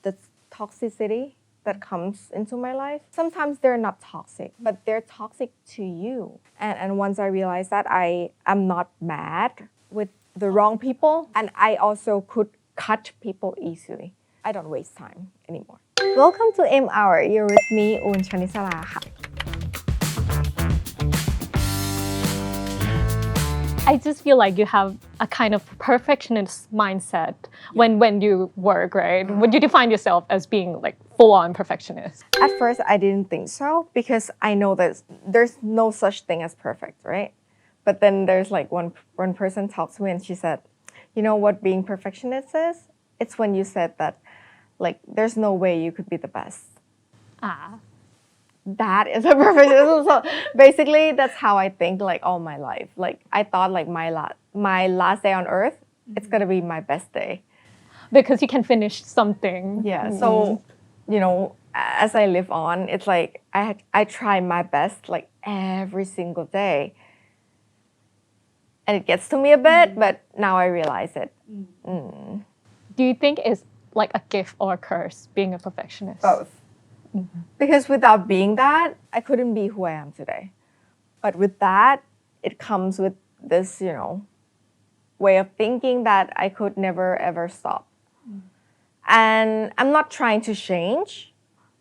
the toxicity that comes into my life. Sometimes they're not toxic, but they're toxic to you. And once I realized that I am not mad with the wrong people, and I also could cut people easily. I don't waste time anymore. Welcome to M Hour. You're with me, Un Chanisara ค่ะ I just feel like you have a kind of perfectionist mindset when you work, right? Would you define yourself as being like full-on perfectionist? At first, I didn't think so because I know that there's no such thing as perfect, right? But then there's like one person talked to me and she said, you know what being perfectionist is? It's when you said that like there's no way you could be the best. That is a perfectionism. So basically, that's how I think like all my life. Like I thought like my last day on earth, it's gonna be my best day. Because you can finish something. Yeah. So, you know, as I live on, it's like I try my best like every single day. And it gets to me a bit, but now I realize it. Do you think it's like a gift or a curse being a perfectionist? Both. Because without being that, I couldn't be who I am today. But with that, it comes with this, you know, way of thinking that I could never ever stop. And I'm not trying to change,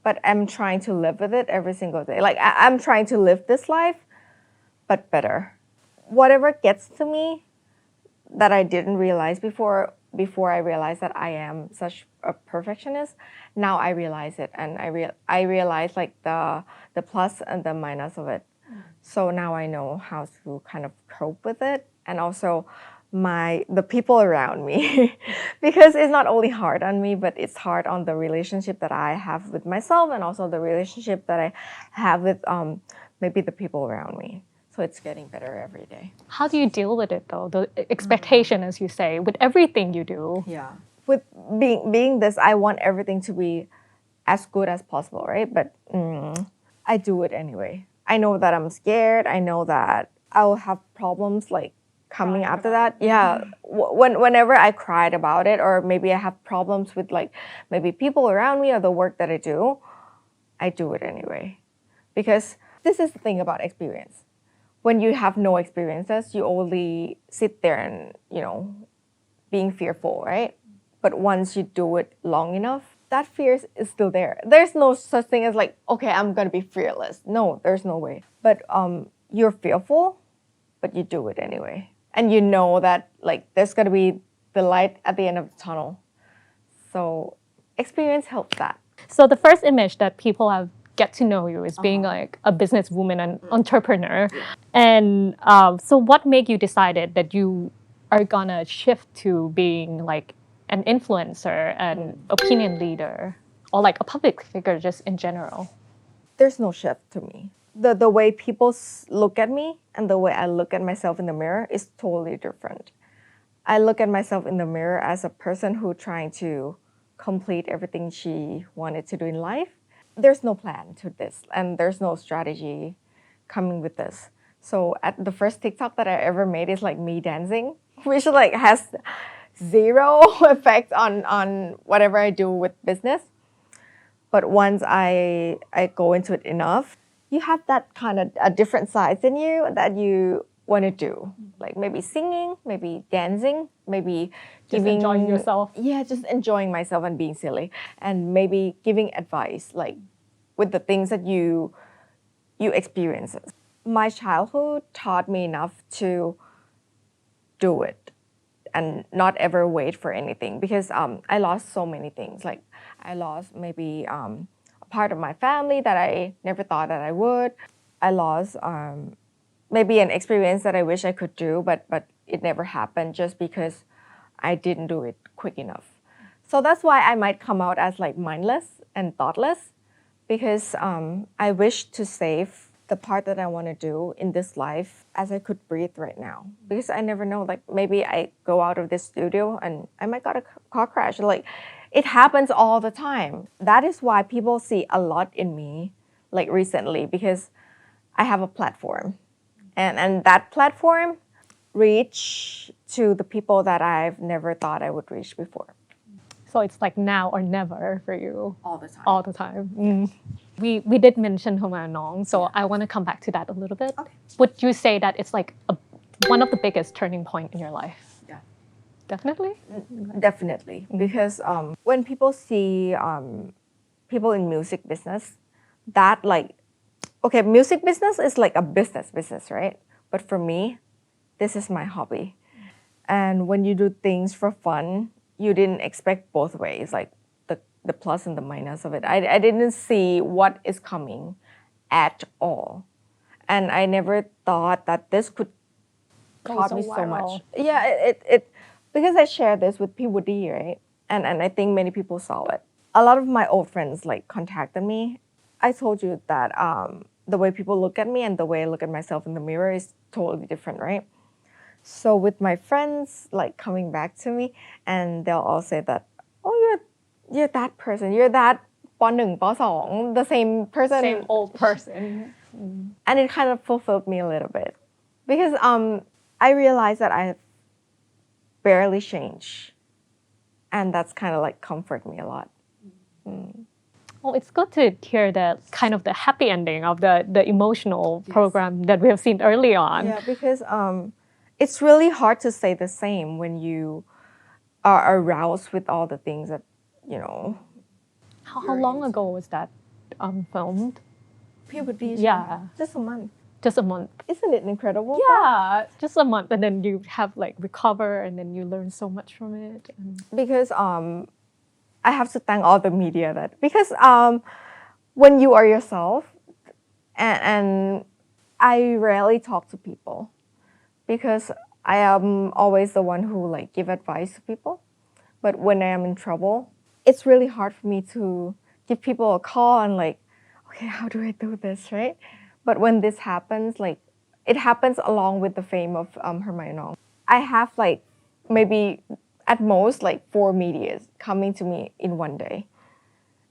but I'm trying to live with it every single day. Like I'm trying to live this life, but better. Whatever gets to me that I didn't realize before I realized that I am such a perfectionist, now I realize it and I realize like the plus and the minus of it. So now I know how to kind of cope with it and also the people around me because it's not only hard on me but it's hard on the relationship that I have with myself and also the relationship that I have with maybe the people around me. So it's getting better every day. How do you deal with it though? The expectation, as you say, with everything you do. Yeah. With being this, I want everything to be as good as possible, right? But I do it anyway. I know that I'm scared. I know that I will have problems like coming after that. Yeah. Whenever I cried about it or maybe I have problems with like maybe people around me or the work that I do it anyway. Because this is the thing about experience. When you have no experiences, you only sit there and, you know, being fearful, right? But once you do it long enough, that fear is still there. There's no such thing as like, okay, I'm gonna be fearless. No, there's no way. But you're fearful, but you do it anyway. And you know that like there's gonna be the light at the end of the tunnel. So experience helps that. So the first image that people have get to know you is being like a businesswoman and entrepreneur. And so what made you decided that you are gonna shift to being like an influencer and opinion leader or like a public figure just in general? There's no shift to me. The way people look at me and the way I look at myself in the mirror is totally different. I look at myself in the mirror as a person who trying to complete everything she wanted to do in life. There's no plan to this and there's no strategy coming with this. So at the first TikTok that I ever made is like me dancing, which like has zero effect on whatever I do with business. But once I go into it enough, you have that kind of a different side in you that you want to do. Like maybe singing, maybe dancing, maybe enjoying yourself. Yeah, just enjoying myself and being silly. And maybe giving advice like with the things that you experience. My childhood taught me enough to do it and not ever wait for anything because I lost so many things. Like I lost maybe a part of my family that I never thought that I would. I lost maybe an experience that I wish I could do, but it never happened just because I didn't do it quick enough. So that's why I might come out as like mindless and thoughtless because I wish to save the part that I want to do in this life as I could breathe right now. Because I never know, like maybe I go out of this studio and I might got a car crash. Like it happens all the time. That is why people see a lot in me like recently because I have a platform. And that platform reach to the people that I've never thought I would reach before. So it's like now or never for you. all the time. All the time. We did mention Homa and Nong, so I want to come back to that a little bit. Okay. Would you say that it's like one of the biggest turning point in your life? Yeah. Definitely? Definitely. Because when people see people in music business, that like, okay, music business is like a business, right? But for me, this is my hobby. And when you do things for fun, you didn't expect both ways, like the plus and the minus of it. I didn't see what is coming at all. And I never thought that this could taught me so much. Yeah, it because I shared this with P. Woody, right? And I think many people saw it. A lot of my old friends like contacted me. I told you that the way people look at me and the way I look at myself in the mirror is totally different, right? So with my friends like coming back to me and they'll all say that, oh, you're that person, you're that ป .1 ป .2 the same person, Same old person. And it kind of fulfilled me a little bit because I realized that I barely changed, and that's kind of like comfort me a lot. Well, it's good to hear the kind of the happy ending of the emotional program that we have seen early on. Yeah, because it's really hard to say the same when you are aroused with all the things that, you know. How long ago was that filmed? Puberty. Yeah. Just a month. Just a month. Isn't it incredible? Yeah, just a month, and then you have like recover, and then you learn so much from it. Because I have to thank all the media that because when you are yourself, and I rarely talk to people because I am always the one who like give advice to people, but when I am in trouble, it's really hard for me to give people a call and like, okay, how do I do this, right? But when this happens, like it happens along with the fame of Hermione. I have like maybe at most like 4 medias coming to me in one day,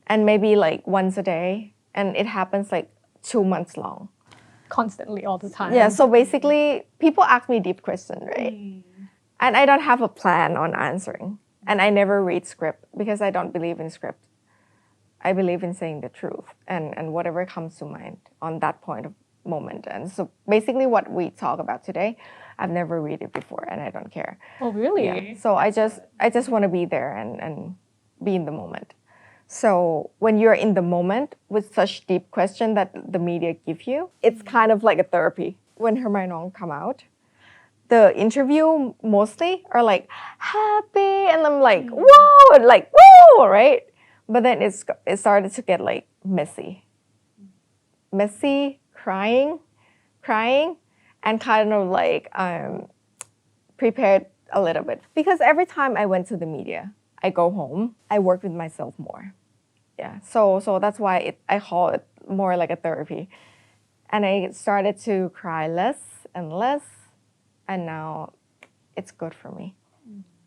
and maybe like once a day, and it happens like 2 months long. Constantly, all the time. Yeah. So basically, people ask me deep questions, right? And I don't have a plan on answering, and I never read script because I don't believe in script. I believe in saying the truth and whatever comes to mind on that point of moment. And so basically what we talk about today, I've never read it before and I don't care. Oh, really? Yeah. So I just want to be there and be in the moment. So when you're in the moment with such deep question that the media give you, it's kind of like a therapy. When Hermione come out, the interview mostly are like happy and I'm like, whoa, like, whoa, right? But then it started to get like messy, crying, and kind of like prepared a little bit. Because every time I went to the media, I go home, I work with myself more. Yeah, so that's why I call it more like a therapy. And I started to cry less and less, and now it's good for me.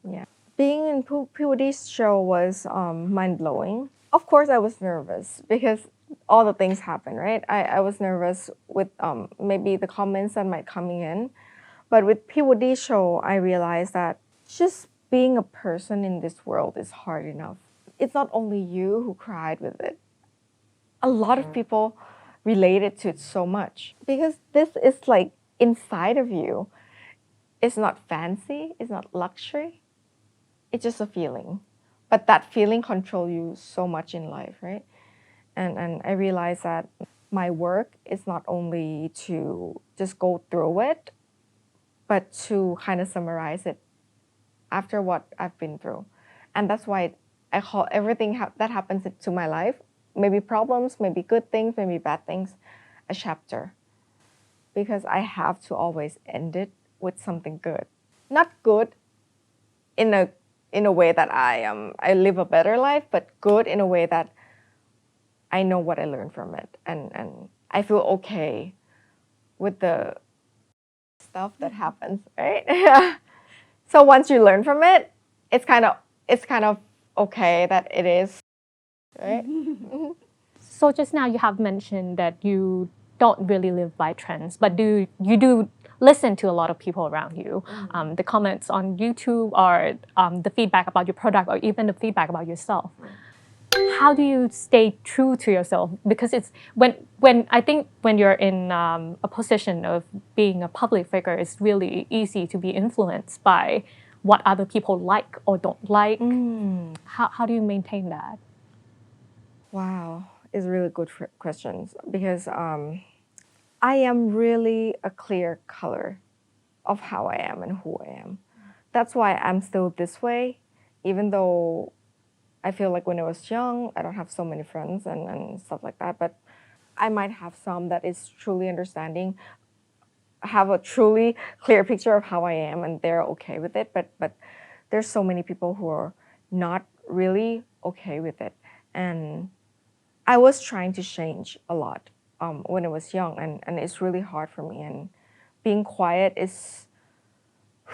Yeah. Being in P.O.D.'s show was mind-blowing. Of course, I was nervous because all the things happen, right? I was nervous with maybe the comments that might coming in. But with P.O.D.'s show, I realized that just being a person in this world is hard enough. It's not only you who cried with it. A lot of people related to it so much because this is like inside of you. It's not fancy, it's not luxury. It's just a feeling. But that feeling controls you so much in life, right? And I realized that my work is not only to just go through it, but to kind of summarize it after what I've been through. And that's why I call everything that happens to my life, maybe problems, maybe good things, maybe bad things, a chapter. Because I have to always end it with something good. Not good in a way that I live a better life, but good in a way that I know what I learned from it. And I feel okay with the stuff that happens, right? So once you learn from it, it's kind of okay that it is, right? So just now you have mentioned that you don't really live by trends, but you do listen to a lot of people around you, the comments on YouTube or the feedback about your product or even the feedback about yourself. How do you stay true to yourself? Because it's when I think when you're in a position of being a public figure, it's really easy to be influenced by what other people like or don't like. How do you maintain that? Wow, it's really good questions because I am really a clear color of how I am and who I am. That's why I'm still this way, even though I feel like when I was young, I don't have so many friends and stuff like that, but I might have some that is truly understanding, have a truly clear picture of how I am and they're okay with it, but there's so many people who are not really okay with it. And I was trying to change a lot when I was young and it's really hard for me, and being quiet is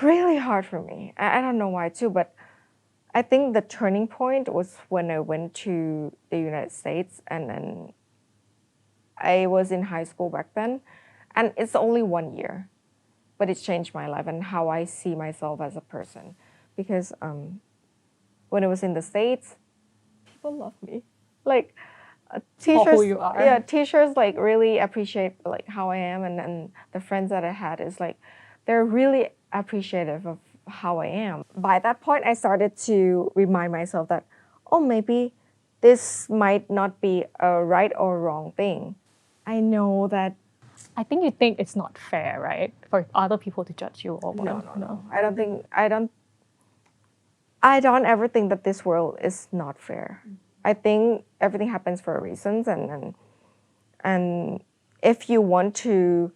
really hard for me. I don't know why too, but I think the turning point was when I went to the United States and I was in high school back then, and it's only 1 year, but it changed my life and how I see myself as a person. Because when I was in the States, people love me. Like teachers, who you are. Yeah, teachers like really appreciate like how I am, and the friends that I had is like they're really appreciative of how I am. By that point, I started to remind myself that, oh, maybe this might not be a right or wrong thing. I know that. I think you think it's not fair, right, for other people to judge you or what? No. I don't ever think that this world is not fair. I think everything happens for a reason, and if you want to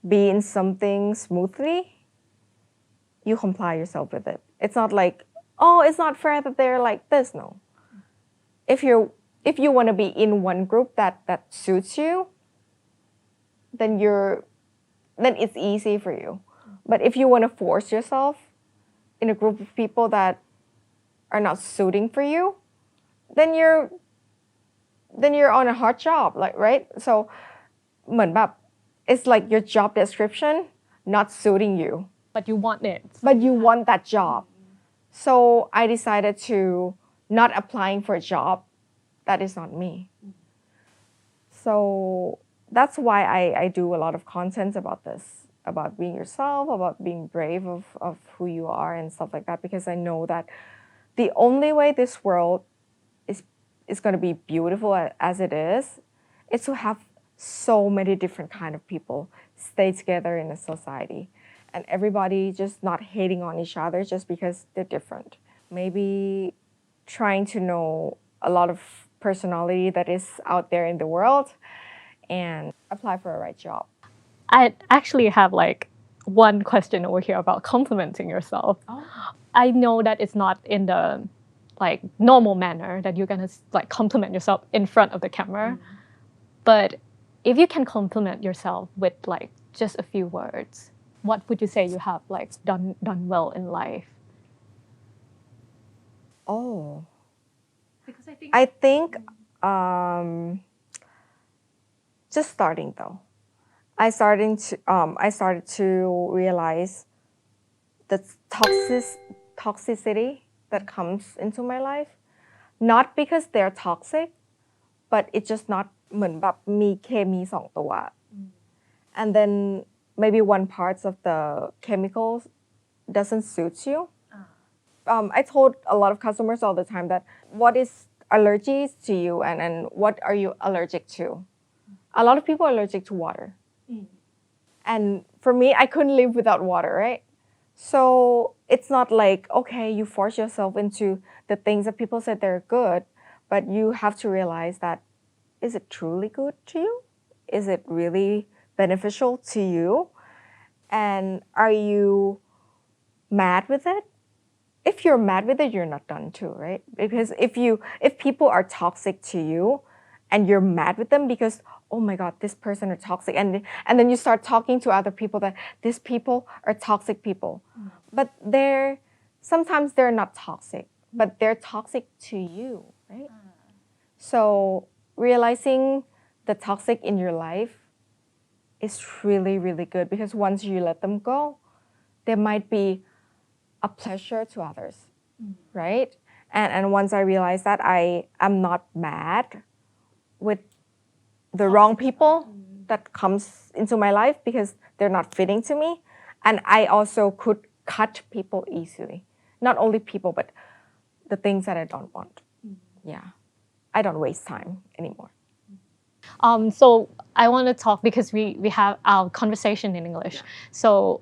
be in something smoothly, you comply yourself with it. It's not like, oh, it's not fair that they're like this. No. If you want to be in one group that suits you, then it's easy for you. But if you want to force yourself in a group of people that are not suiting for you, then you're on a hard job, like, right? So เหมือนแบบ it's like your job description not suiting you. But you want it. But you want that job. So I decided to not applying for a job that is not me. So that's why I do a lot of content about this, about being yourself, about being brave of who you are and stuff like that, because I know that the only way this world is going to be beautiful as it is to have so many different kind of people stay together in a society. And everybody just not hating on each other just because they're different. Maybe trying to know a lot of personality that is out there in the world and apply for a right job. I actually have like one question over here about complimenting yourself. I know that it's not in the like normal manner that you're gonna like compliment yourself in front of the camera, but if you can compliment yourself with like just a few words, what would you say you have like done well in life? Oh, because I think just starting though. I started to realize the toxicity that comes into my life, not because they're toxic, but it's just not เหมือนแบบมีเคมีสองตัว and then maybe one parts of the chemicals doesn't suit you. I told a lot of customers all the time that what is allergies to you and what are you allergic to? A lot of people are allergic to water. And for me, I couldn't live without water, right? So it's not like, okay, you force yourself into the things that people said they're good, but you have to realize that, is it truly good to you? Is it really beneficial to you? And are you mad with it? If you're mad with it, you're not done too, right? Because if people are toxic to you and you're mad with them because, oh my God, this person are toxic, and then you start talking to other people that these people are toxic people, but sometimes they're not toxic, but they're toxic to you, right? So realizing the toxic in your life is really, really good because once you let them go, they might be a pleasure to others, right? And once I realized that I am not mad with the wrong people that comes into my life because they're not fitting to me. And I also could cut people easily. Not only people, but the things that I don't want. Yeah. I don't waste time anymore. So I want to talk because we have our conversation in English. So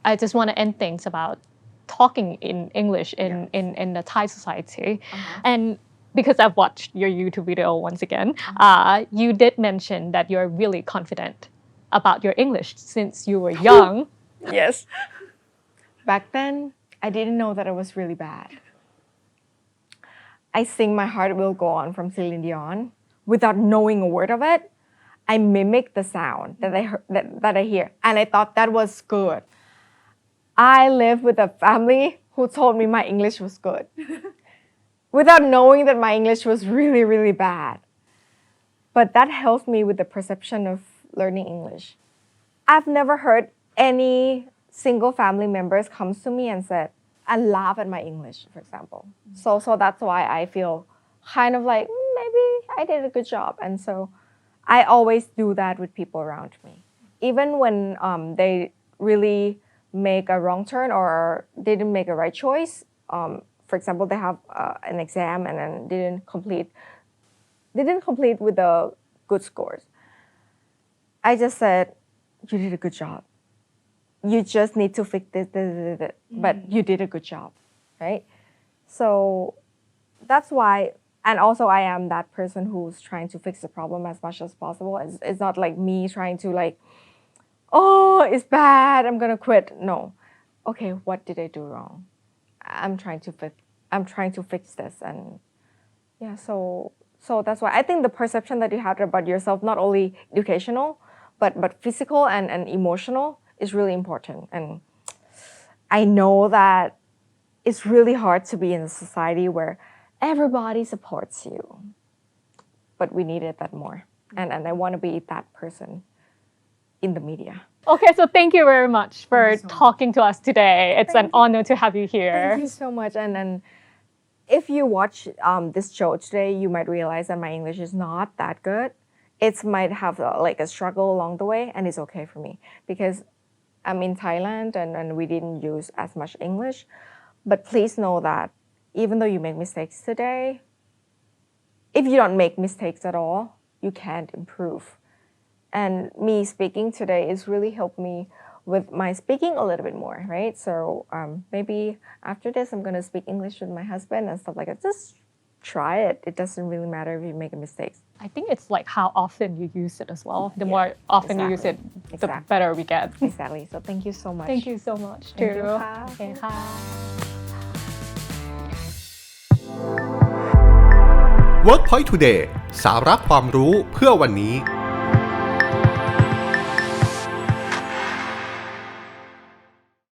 I just want to end things about talking in English in the Thai society. And because I've watched your YouTube video once again, you did mention that you're really confident about your English since you were young. Yes. Back then, I didn't know that it was really bad. I sing My Heart Will Go On from Celine Dion without knowing a word of it. I mimicked the sound that I hear, and I thought that was good. I lived with a family who told me my English was good without knowing that my English was really, really bad. But that helped me with the perception of learning English. I've never heard any single family members comes to me and said, I laugh at my English, for example. So that's why I feel kind of like, maybe I did a good job. And so I always do that with people around me. Even when they really make a wrong turn or didn't make a right choice. For example, they have an exam and then didn't complete with the good scores. I just said, you did a good job. You just need to fix this, but you did a good job, right? So that's why, and also I am that person who's trying to fix the problem as much as possible. It's not like me trying to like, oh, it's bad, I'm gonna quit. No. Okay, what did I do wrong? I'm trying to fix this. And yeah, so that's why I think the perception that you have about yourself, not only educational, but physical and emotional is really important. And I know that it's really hard to be in a society where everybody supports you. But we needed that more. And I want to be that person in the media. Okay, so thank you very much for talking to us today. It's an honor to have you here. Thank you so much. And if you watch this show today, you might realize that my English is not that good. It might have like a struggle along the way, and it's okay for me because I'm in Thailand and we didn't use as much English. But please know that even though you make mistakes today, if you don't make mistakes at all, you can't improve. And me speaking today is really helped me with my speaking a little bit more, right? So maybe after this, I'm going to speak English with my husband and stuff like that. Just try it. It doesn't really matter if you make mistakes. I think it's like how often you use it as well. The more often you use it, the better we get. Exactly. So thank you so much. Thank you so much. ขอบคุณค่ะ Okay, hi. workpoint today สาระความรู้เพื่อวันนี้